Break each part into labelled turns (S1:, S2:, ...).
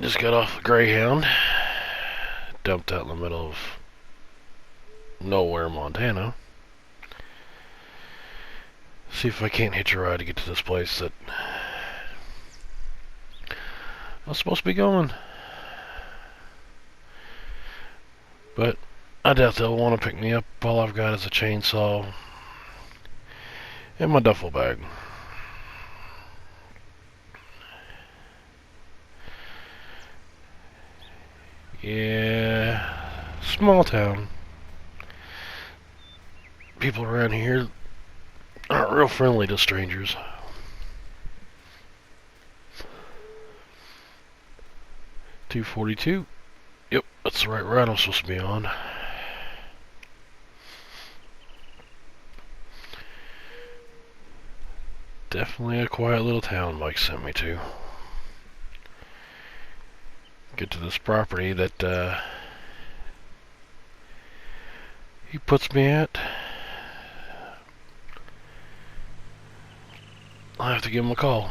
S1: Just got off a Greyhound. Dumped out in the middle of nowhere, Montana. See if I can't hitch a ride to get to this place that I was supposed to be going. But I doubt they'll want to pick me up. All I've got is a chainsaw and my duffel bag. Yeah, small town. People around here aren't real friendly to strangers. $2.42. Yep, that's the right ride I'm supposed to be on. Definitely a quiet little town Mike sent me to. Get to this property that he puts me at. I'll have to give him a call.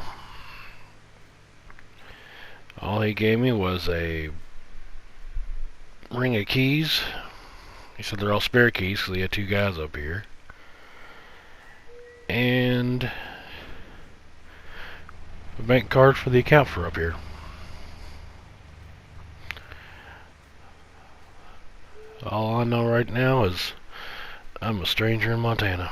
S1: All he gave me was a ring of keys. He said they're all spare keys because he had two guys up here. And a bank card for the account for up here. All I know right now is I'm a stranger in Montana.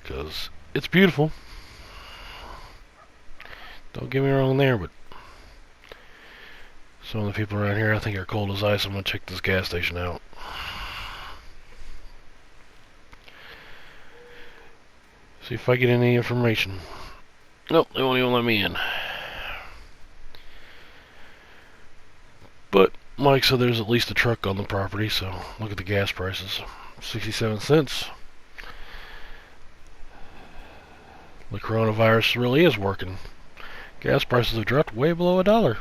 S1: Because it's beautiful. Don't get me wrong there, but some of the people around here I think are cold as ice. I'm going to check this gas station out. See if I get any information. Nope, they won't even let me in. But Mike said there's at least a truck on the property, so look at the gas prices. 67 cents. The coronavirus really is working. Gas prices have dropped way below $1.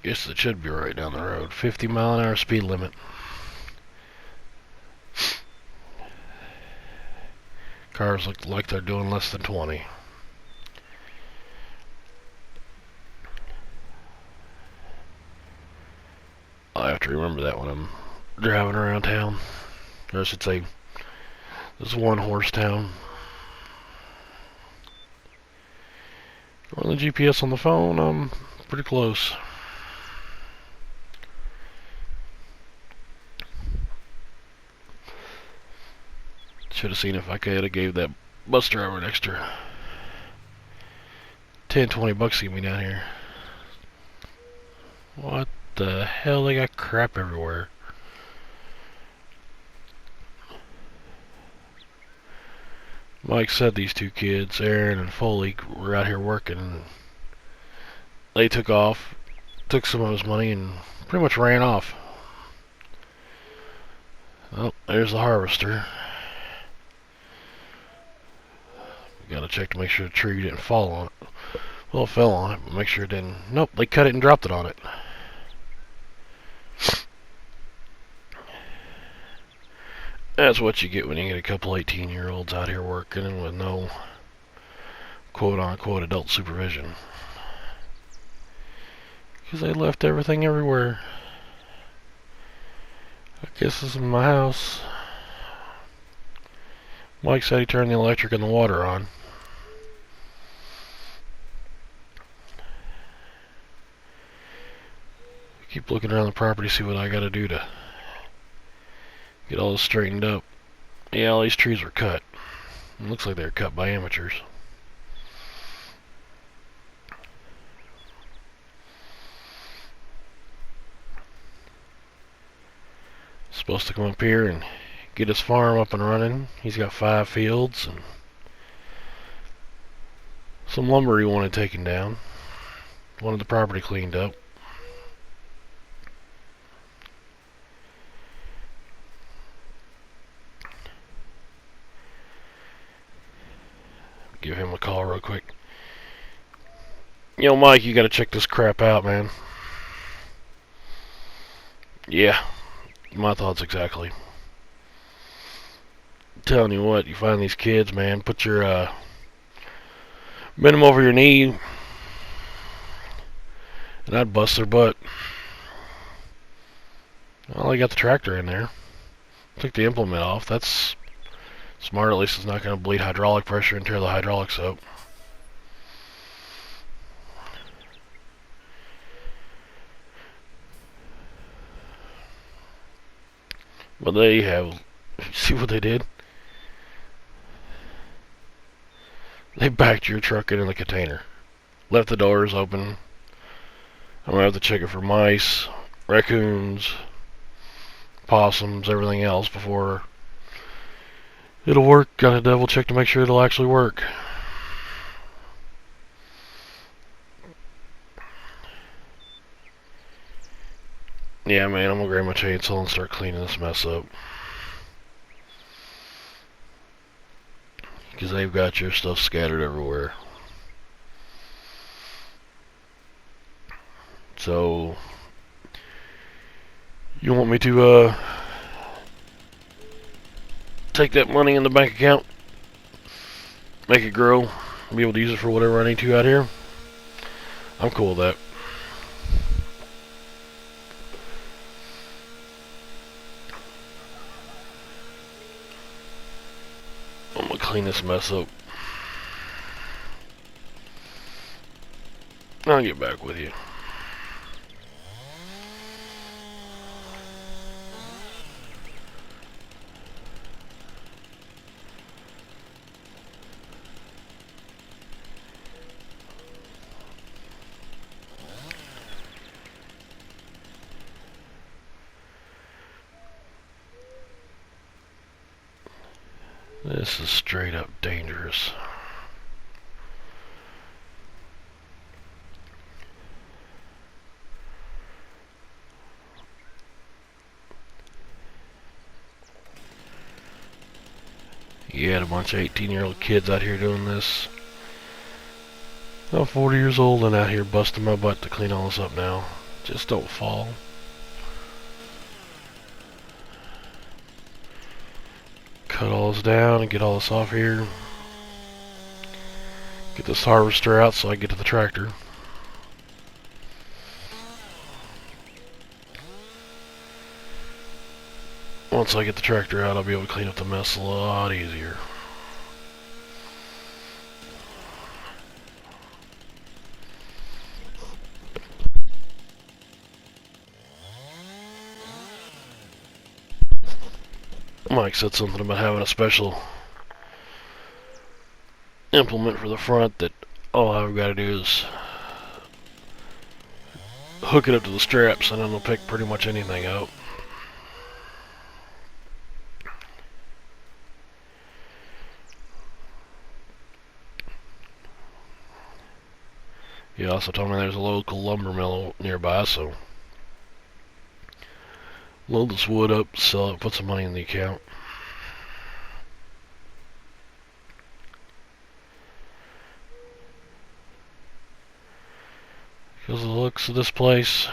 S1: Guess it should be right down the road. 50-mile-an-hour speed limit. Cars look like they're doing less than 20. I'll have to remember that when I'm driving around town. Or I should say, this is one horse town. On the GPS on the phone, I'm pretty close. Should have seen if I could have gave that bus driver an extra 10-20 bucks to get me down here. What the hell? They got crap everywhere. Mike said these two kids, Aaron and Foley, were out here working, and they took off, took some of his money, and pretty much ran off. Oh, there's the harvester. Gotta check to make sure the tree didn't fall on it. Well, it fell on it, but make sure it didn't. Nope, they cut it and dropped it on it. That's what you get when you get a couple 18-year-olds out here working with no quote-unquote adult supervision. Because they left everything everywhere. I guess this is my house. Mike said he turned the electric and the water on. Keep looking around the property, see what I gotta do to get all this straightened up. Yeah, all these trees were cut. It looks like they were cut by amateurs. Supposed to come up here and get his farm up and running. He's got 5 fields and some lumber he wanted taken down. Wanted the property cleaned up. Give him a call real quick. Yo, Mike, you gotta check this crap out, man. Yeah, my thoughts exactly. Telling you what, you find these kids, man, put your, bend them over your knee, and I'd bust their butt. Well, I got the tractor in there. Took the implement off. That's smart, at least it's not going to bleed hydraulic pressure and tear the hydraulics up. But they have, see what they did? They backed your truck into the container. Left the doors open. I'm going to have to check it for mice, raccoons, possums, everything else before it'll work. Gotta double check to make sure it'll actually work. Yeah, man, I'm gonna grab my chainsaw and start cleaning this mess up. Because they've got your stuff scattered everywhere. So, you want me to, take that money in the bank account, make it grow, be able to use it for whatever I need to out here? I'm cool with that. I'm gonna clean this mess up. I'll get back with you. This is straight up dangerous. You had a bunch of 18-year-old kids out here doing this. I'm 40 years old and out here busting my butt to clean all this up now. Just don't fall. Cut all this down and get all this off here. Get this harvester out so I can get to the tractor. Once I get the tractor out, I'll be able to clean up the mess a lot easier. Mike said something about having a special implement for the front that all I've got to do is hook it up to the straps and then it'll pick pretty much anything up. He also told me there's a local lumber mill nearby, so load this wood up, sell it, put some money in the account. Because of the looks of this place,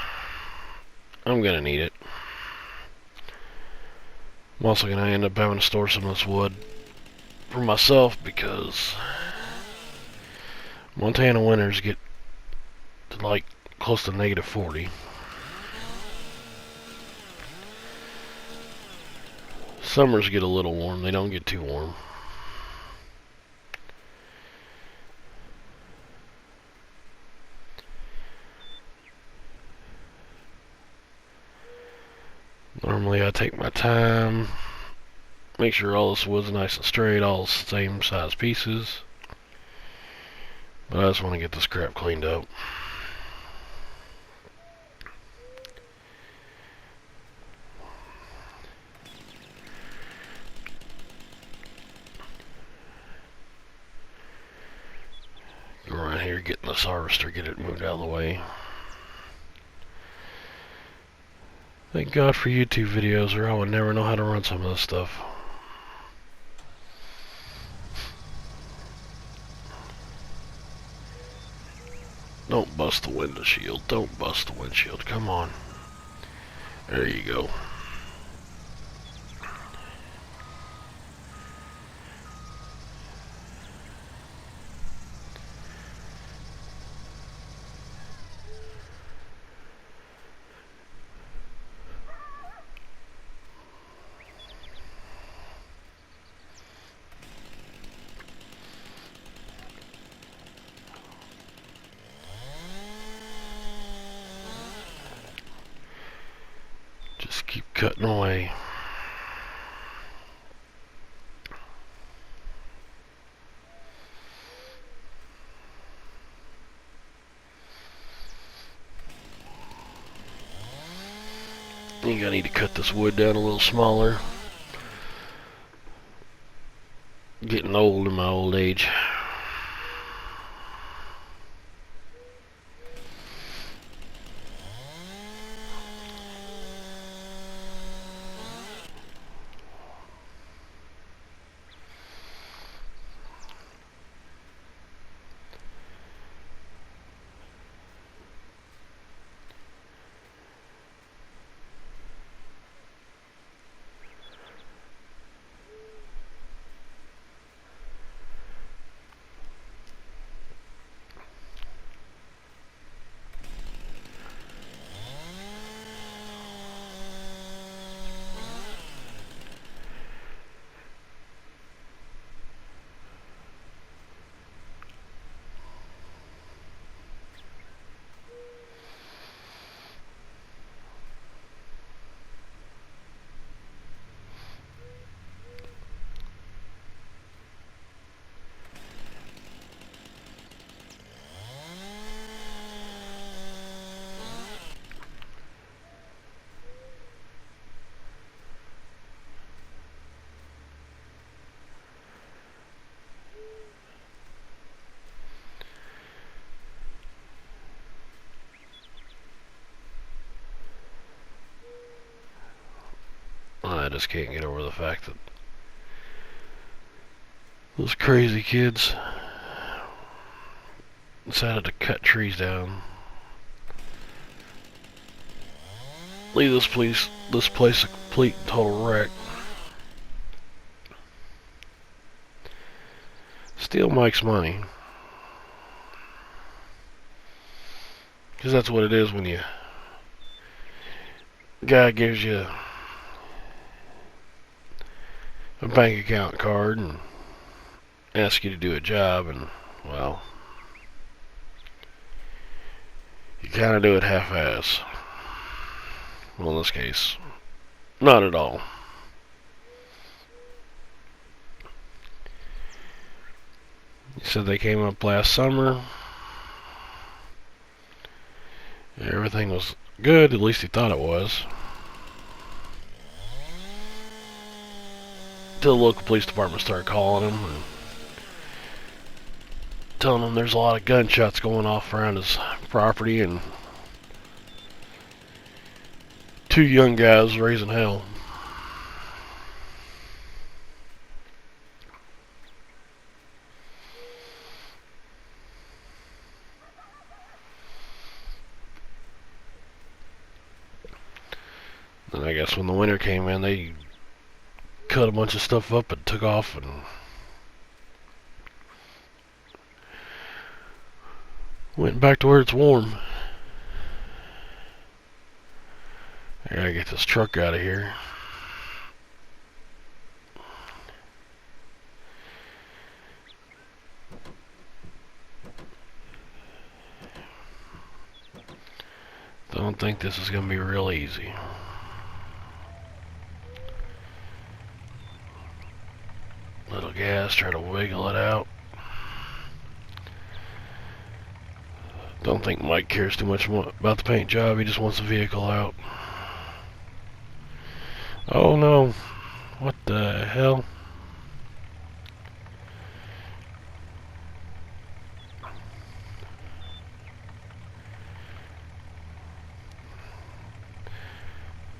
S1: I'm gonna need it. I'm also gonna end up having to store some of this wood for myself because Montana winters get to like close to -40. Summers get a little warm, they don't get too warm. Normally I take my time, make sure all this wood's nice and straight, all the same size pieces. But I just want to get this crap cleaned up. Go around here, getting this harvester, get it moved out of the way. Thank God for YouTube videos, or I would never know how to run some of this stuff. Nope. bust the windshield. Don't bust the windshield. Come on. There you go. Just keep cutting away. I think I need to cut this wood down a little smaller. Getting old in my old age. I just can't get over the fact that those crazy kids decided to cut trees down. Leave this place a complete and total wreck. Steal Mike's money. Because that's what it is when you... guy gives you a bank account card and asks you to do a job, and, well, you kind of do it half-ass. Well, in this case, not at all. He said they came up last summer. Everything was good, at least he thought it was. Till the local police department started calling him and telling him there's a lot of gunshots going off around his property and 2 young guys raising hell. And I guess when the winter came in, they cut a bunch of stuff up and took off and went back to where it's warm. I gotta get this truck out of here. Don't think this is gonna be real easy. Little gas, try to wiggle it out. Don't think Mike cares too much about the paint job, he just wants the vehicle out. Oh no, what the hell?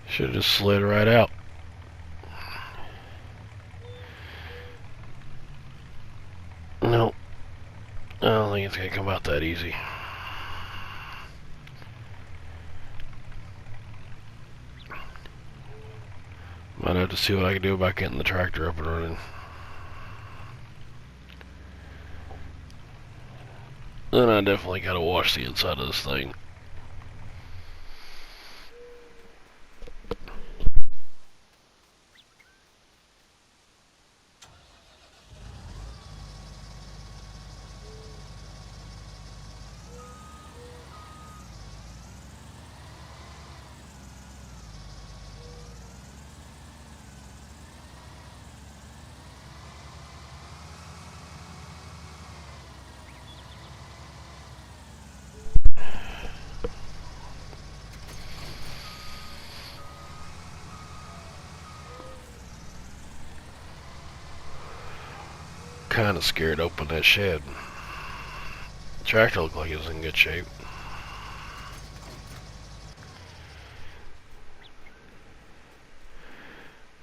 S1: Should have just slid right out. No, I don't think it's gonna come out that easy. Might have to see what I can do about getting the tractor up and running. Then I definitely gotta wash the inside of this thing. Kinda scared to open that shed. The tractor looked like it was in good shape.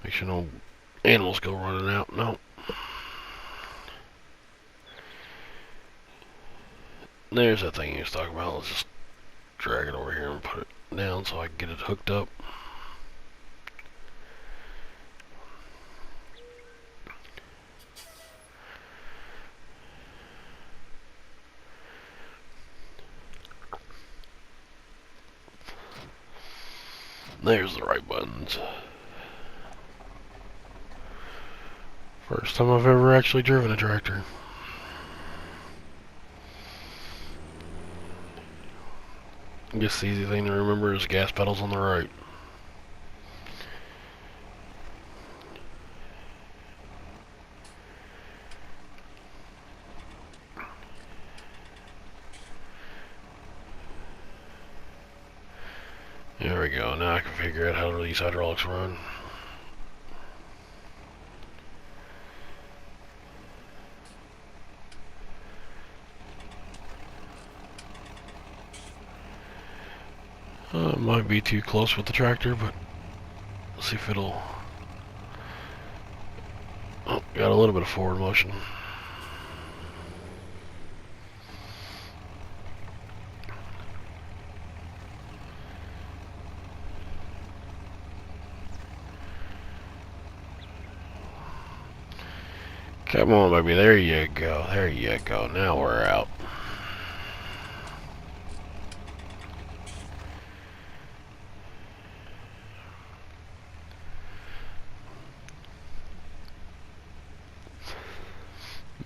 S1: Make sure no animals go running out. No. There's that thing he was talking about. Let's just drag it over here and put it down so I can get it hooked up. There's the right buttons. First time I've ever actually driven a tractor. I guess the easy thing to remember is gas pedals on the right. There we go. Now I can figure out how these hydraulics run. It might be too close with the tractor, but let's see if it'll... Oh, got a little bit of forward motion. Come on, baby. There you go. There you go. Now we're out.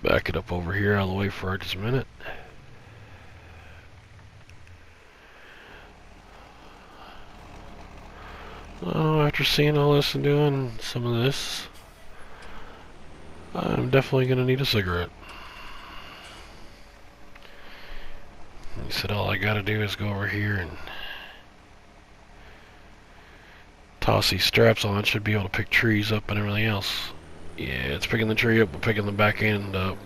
S1: Back it up over here out of the way for just a minute. Oh, after seeing all this and doing some of this, I'm definitely going to need a cigarette. He said all I got to do is go over here and toss these straps on. Should be able to pick trees up and everything else. Yeah, it's picking the tree up, but picking the back end up.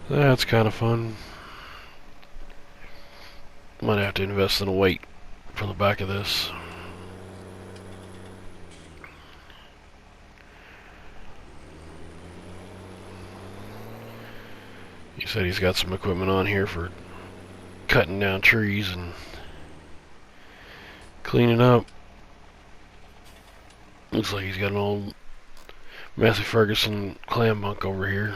S1: That's kind of fun. Might have to invest in a weight for the back of this. He said he's got some equipment on here for cutting down trees and cleaning up. Looks like he's got an old Massey Ferguson clam bunk over here.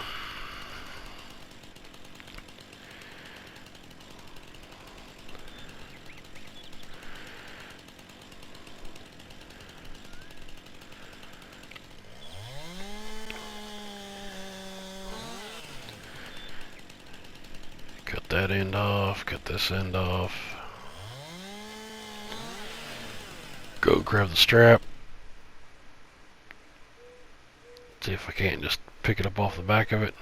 S1: Cut that end off, cut this end off. Go grab the strap. See if I can't just pick it up off the back of it.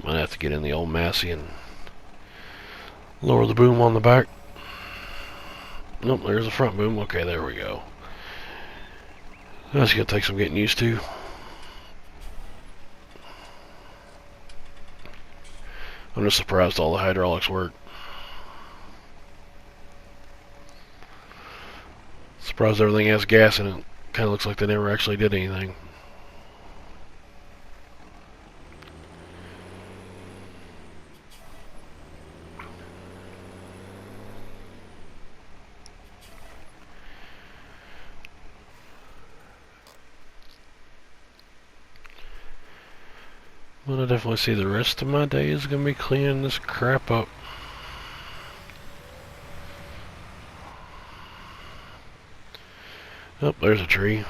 S1: Might have to get in the old Massey and lower the boom on the back. Nope, there's the front boom. Okay, there we go. That's gonna take some getting used to. I'm just surprised all the hydraulics work. Surprised everything has gas in it. Kind of looks like they never actually did anything. But I definitely see the rest of my day is going to be cleaning this crap up. Oh, there's a tree.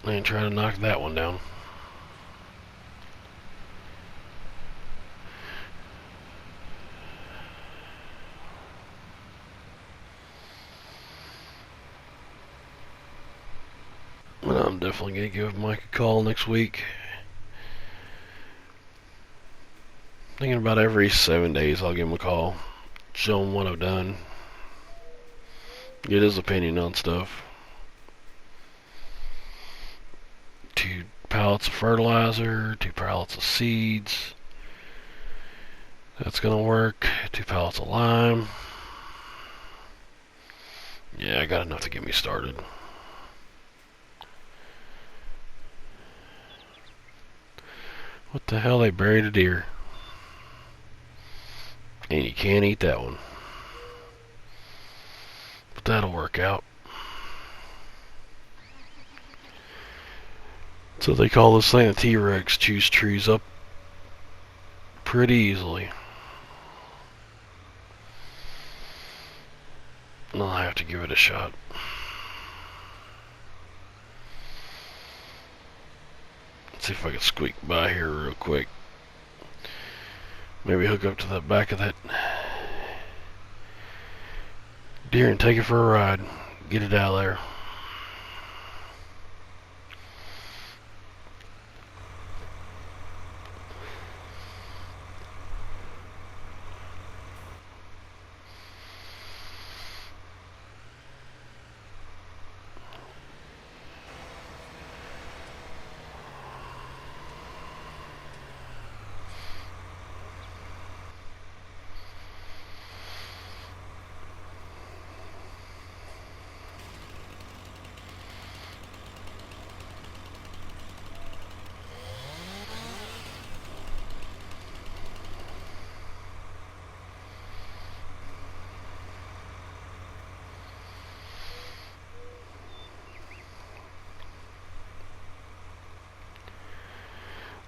S1: I ain't trying to knock that one down. But I'm definitely going to give Mike a call next week. Thinking about every 7 days I'll give him a call. Show him what I've done. Get his opinion on stuff. 2 pallets of fertilizer, 2 pallets of seeds. That's gonna work. 2 pallets of lime. Yeah, I got enough to get me started. What the hell? They buried a deer. And you can't eat that one. But that'll work out. So they call this thing a T-Rex. Chews trees up pretty easily. I'll have to give it a shot. Let's see if I can squeak by here real quick. Maybe hook up to the back of that deer and take it for a ride. Get it out of there.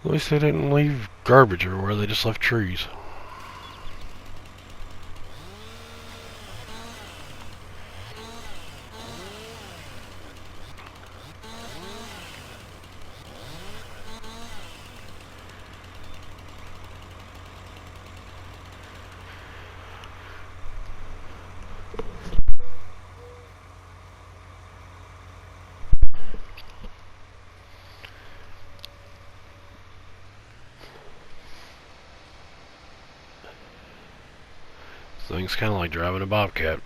S1: At least they didn't leave garbage everywhere, they just left trees. This thing's kind of like driving a bobcat.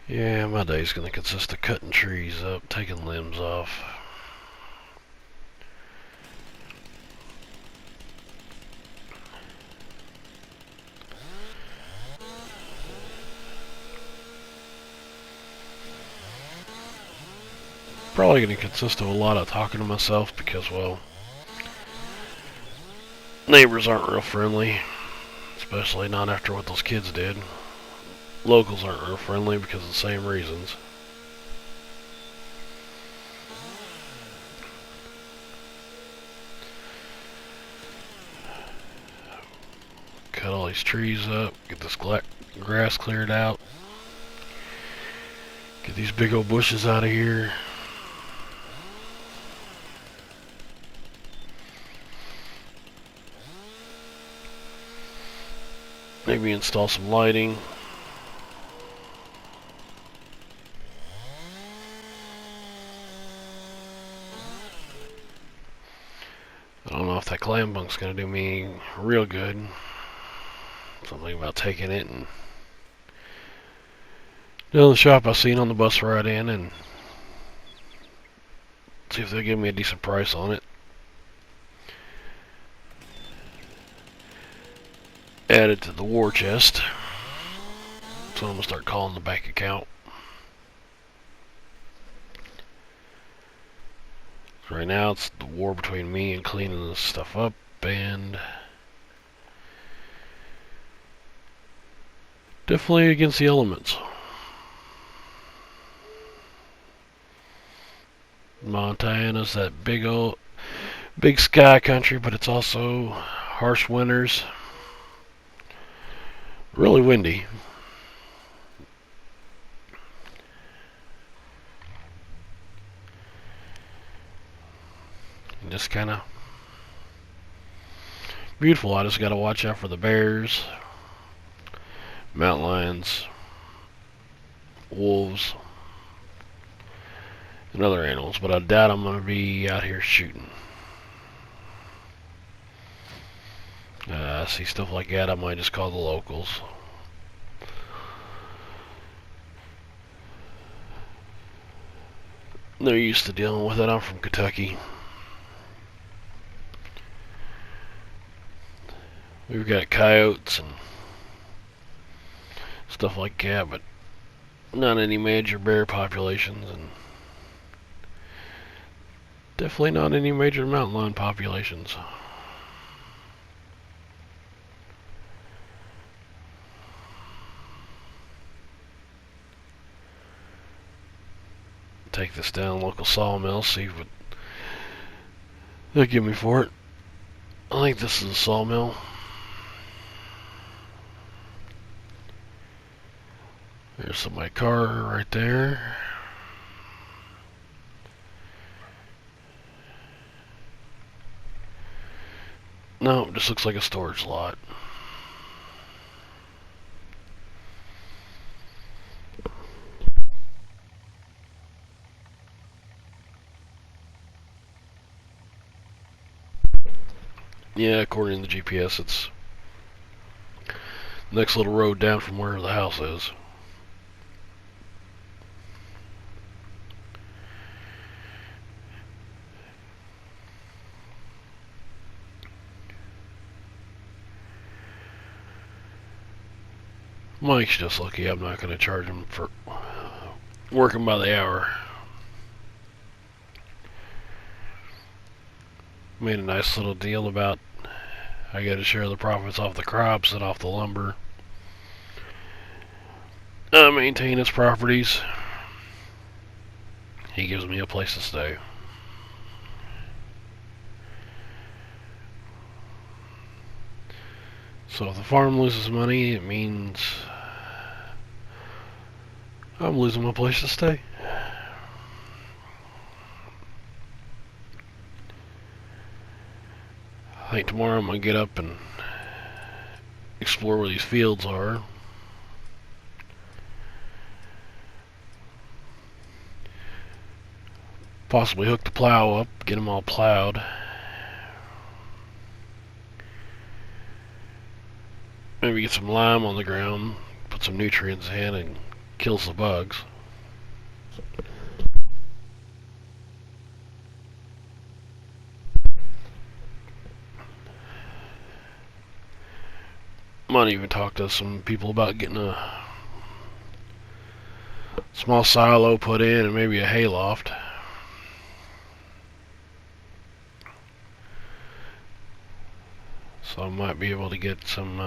S1: Yeah, my day's gonna consist of cutting trees up, taking limbs off. Probably gonna consist of a lot of talking to myself because, well, neighbors aren't real friendly, especially not after what those kids did. Locals aren't real friendly because of the same reasons. Cut all these trees up, get this grass cleared out, get these big old bushes out of here. Maybe install some lighting. I don't know if that clam bunk's gonna do me real good. Something about taking it and doing the shop I seen on the bus ride in and see if they'll give me a decent price on it. Add it to the war chest. So I'm gonna start calling the bank account. Right now it's the war between me and cleaning this stuff up, and definitely against the elements. Montana's that big sky country, but it's also harsh winters, really windy. And just kind of beautiful. I just got to watch out for the bears, mountain lions, wolves, and other animals, but I doubt I'm going to be out here shooting. I see stuff like that, I might just call the locals. They're used to dealing with it. I'm from Kentucky. We've got coyotes and stuff like that, but not any major bear populations, and definitely not any major mountain lion populations. Take this down local sawmill, see what they'll give me for it. I think this is a sawmill. There's my car right there. No, it just looks like a storage lot. Yeah, according to the GPS, it's the next little road down from where the house is. Mike's just lucky I'm not going to charge him for working by the hour. Made a nice little deal about I got to share the profits off the crops and off the lumber. I maintain his properties. He gives me a place to stay. So if the farm loses money, it means I'm losing my place to stay. I think tomorrow I'm going to get up and explore where these fields are. Possibly hook the plow up, get them all plowed. Maybe get some lime on the ground, put some nutrients in, and kills the bugs. Might even talk to some people about getting a small silo put in and maybe a hayloft. So I might be able to get some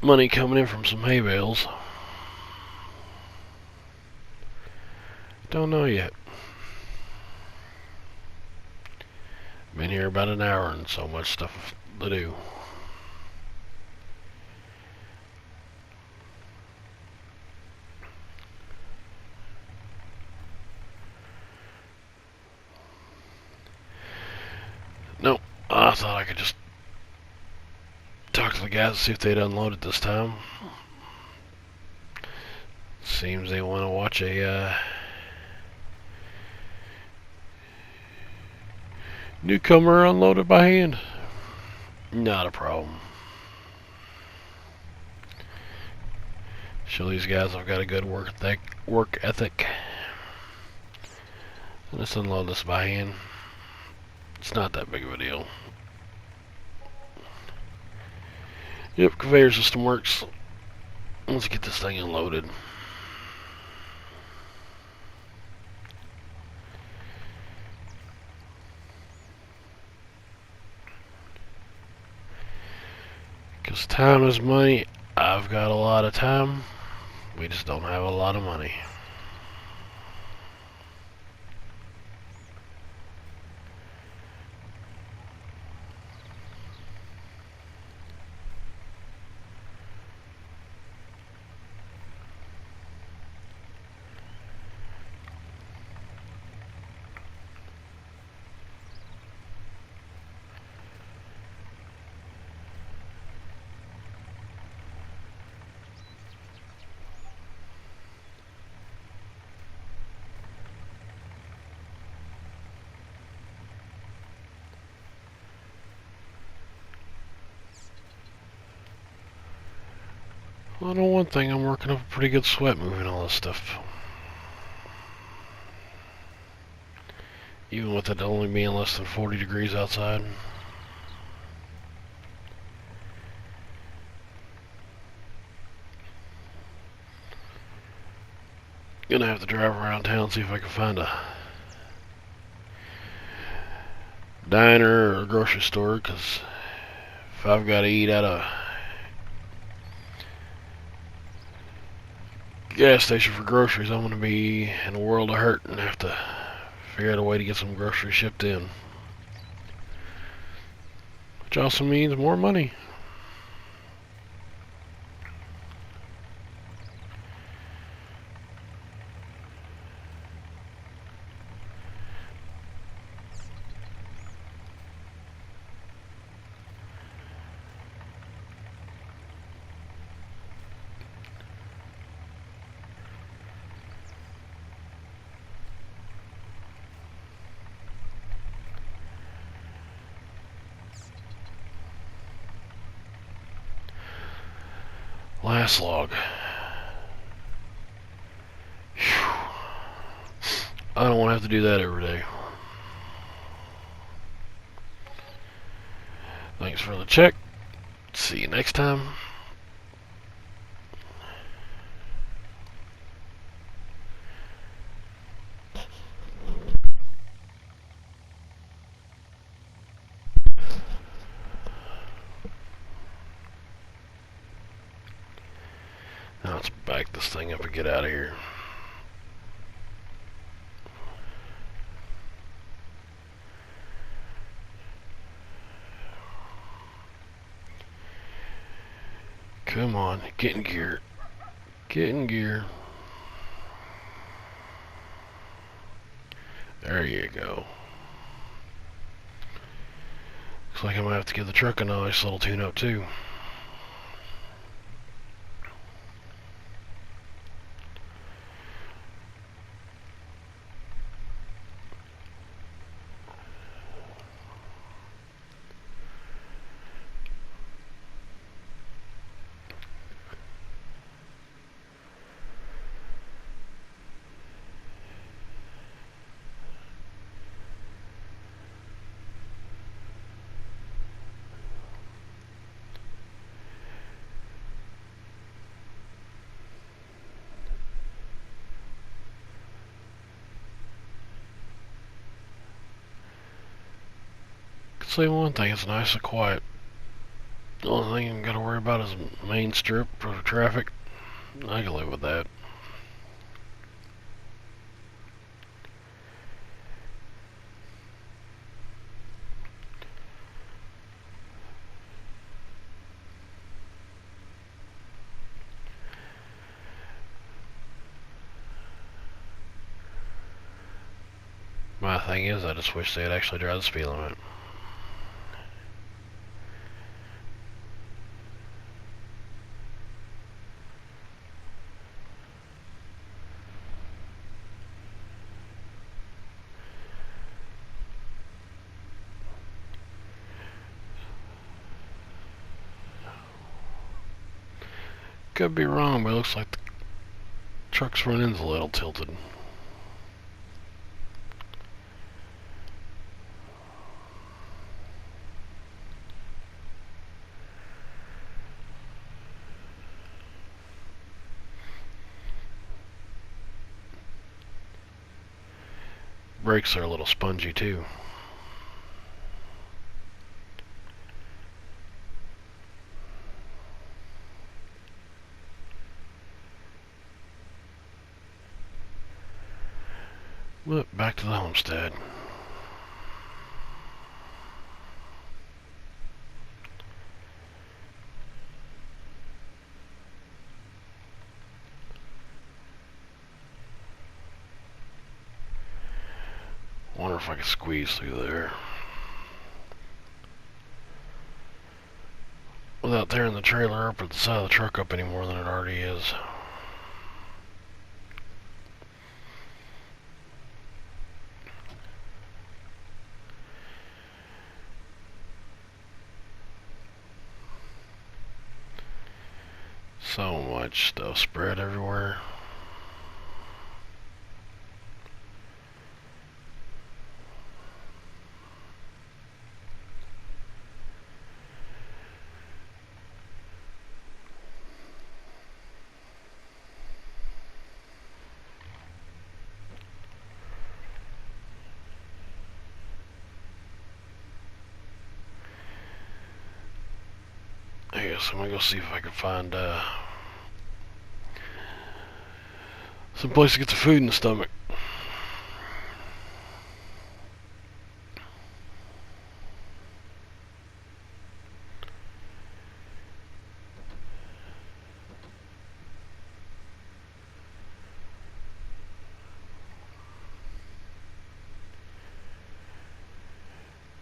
S1: money coming in from some hay bales. Don't know yet. Been here about an hour and so much stuff to do. Nope, I thought I could just talk to the guys and see if they'd unload it this time. Seems they want to watch a newcomer unloaded by hand. Not a problem. Show these guys I've got a good work ethic. Let's unload this by hand. It's not that big of a deal. Yep, conveyor system works. Let's get this thing unloaded. 'Cause time is money. I've got a lot of time. We just don't have a lot of money. Well, I know one thing, I'm working up a pretty good sweat moving all this stuff. Even with it only being less than 40 degrees outside. Gonna have to drive around town, see if I can find a diner or a grocery store, because if I've got to eat at a gas station for groceries, I'm gonna be in a world of hurt and have to figure out a way to get some groceries shipped in. Which also means more money. Last log. Whew. I don't want to have to do that every day. Thanks for the check. See you next time. Now let's back this thing up and get out of here. Come on, get in gear. Get in gear. There you go. Looks like I'm gonna have to give the truck a nice little tune-up too. Say one thing, it's nice and quiet. The only thing I've got to worry about is main strip for traffic. I can live with that. My thing is, I just wish they'd actually drive the speed limit. Could be wrong, but it looks like the truck's front end's a little tilted. Brakes are a little spongy too. But back to the homestead. Wonder if I could squeeze through there without tearing the trailer up or the side of the truck up any more than it already is. So much stuff spread everywhere. I guess I'm gonna go see if I can find some place to get the food in the stomach.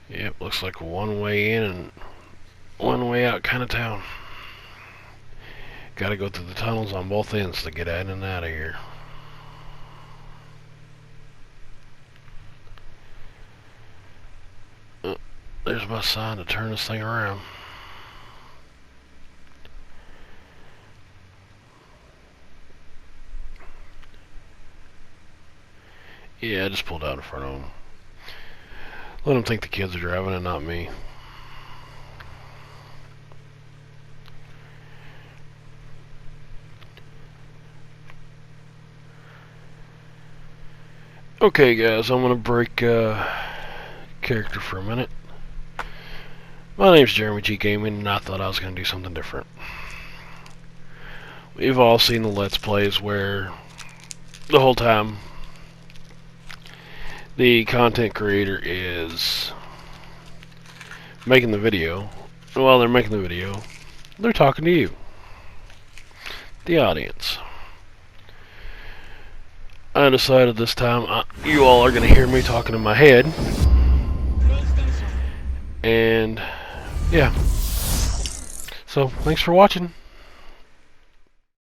S1: Yep, looks like a one way in and one way out kind of town. Gotta go through the tunnels on both ends to get in and out of here. There's my sign to turn this thing around. Yeah, I just pulled out in front of them. Let them think the kids are driving and not me. Okay guys, I'm gonna break character for a minute. My name's Jeremyggaming and I thought I was gonna do something different. We've all seen the Let's Plays where the whole time the content creator is making the video. While they're making the video, they're talking to you, the audience. I decided this time you all are going to hear me talking in my head. And yeah. So, thanks for watching.